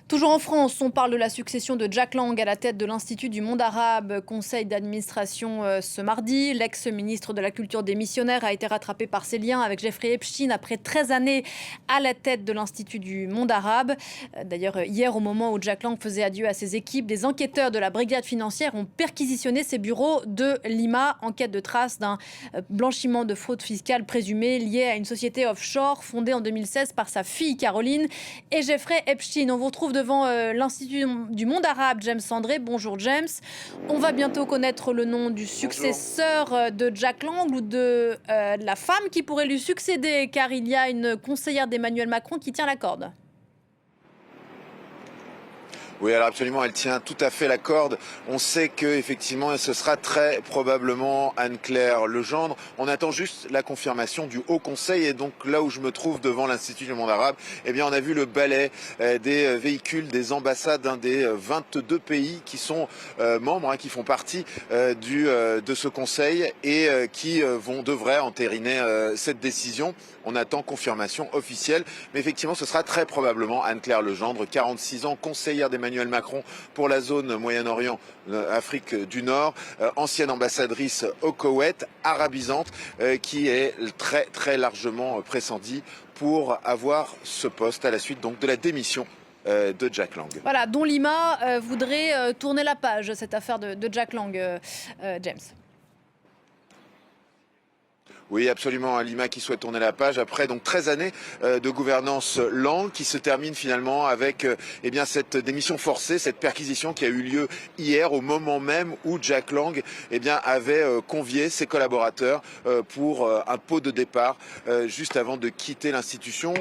Toujours en France, on parle de la succession de Jack Lang à la tête de l'Institut du monde arabe. Conseil d'administration ce mardi. L'ex-ministre de la Culture démissionnaire a été rattrapé par ses liens avec Jeffrey Epstein après 13 années à la tête de l'Institut du monde arabe. D'ailleurs, hier, au moment où Jack Lang faisait adieu à ses équipes, des enquêteurs de la brigade financière ont perquisitionné ses bureaux de Lima en quête de traces d'un blanchiment de fraude fiscale présumé lié à une société offshore fondée en 2016 par sa fille Caroline et Jeffrey Epstein. On vous retrouve devant l'Institut du monde arabe, James Sandré. Bonjour James. On va bientôt connaître le nom du successeur de Jack Lang ou de la femme qui pourrait lui succéder, car il y a une conseillère d'Emmanuel Macron qui tient la corde. Oui, alors absolument, elle tient tout à fait la corde. On sait que effectivement, ce sera très probablement Anne-Claire Legendre. On attend juste la confirmation du Haut Conseil. Et donc là où je me trouve devant l'Institut du monde arabe, eh bien, on a vu le balai des véhicules des ambassades des 22 pays qui sont membres, qui font partie de ce Conseil et qui devraient entériner cette décision. On attend confirmation officielle, mais effectivement, ce sera très probablement Anne-Claire Legendre, 46 ans, conseillère d'Emmanuel Macron pour la zone Moyen-Orient, Afrique du Nord, ancienne ambassadrice au Koweït, arabisante, qui est très très largement pressentie pour avoir ce poste à la suite donc de la démission de Jack Lang. Voilà, dont Lima voudrait tourner la page, cette affaire de Jack Lang, James. Oui, absolument. Lima qui souhaite tourner la page après donc 13 années de gouvernance Lang qui se termine finalement avec cette démission forcée, cette perquisition qui a eu lieu hier au moment même où Jack Lang avait convié ses collaborateurs pour un pot de départ juste avant de quitter l'institution.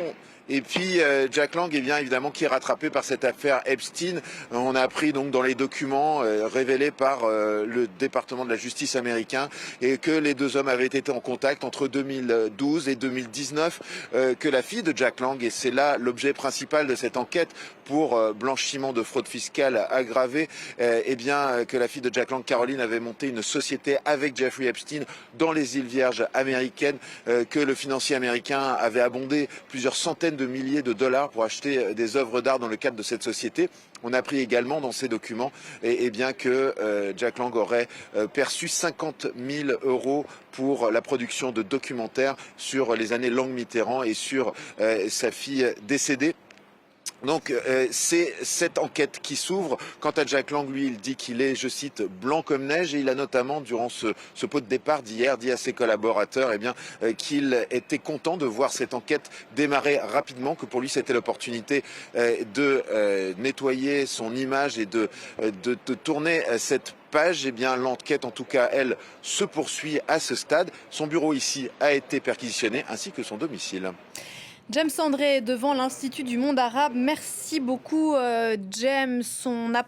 Et puis Jack Lang évidemment qui est rattrapé par cette affaire Epstein. On a appris donc dans les documents révélés par le département de la justice américain et que les deux hommes avaient été en contact entre 2012 et 2019, que la fille de Jack Lang, et c'est là l'objet principal de cette enquête pour blanchiment de fraude fiscale aggravée, que la fille de Jack Lang, Caroline, avait monté une société avec Jeffrey Epstein dans les îles Vierges américaines, que le financier américain avait abondé plusieurs centaines de milliers de dollars pour acheter des œuvres d'art dans le cadre de cette société. On a appris également dans ces documents que Jack Lang aurait perçu 50 000 € pour la production de documentaires sur les années Lang-Mitterrand et sur sa fille décédée. Donc c'est cette enquête qui s'ouvre. Quant à Jack Lang, lui, il dit qu'il est, je cite, blanc comme neige, et il a notamment, durant ce pot de départ d'hier, dit à ses collaborateurs qu'il était content de voir cette enquête démarrer rapidement, que pour lui c'était l'opportunité de nettoyer son image et de tourner cette page. L'enquête, en tout cas, elle, se poursuit à ce stade. Son bureau ici a été perquisitionné, ainsi que son domicile. James Sandré devant l'Institut du monde arabe. Merci beaucoup, James. On apprend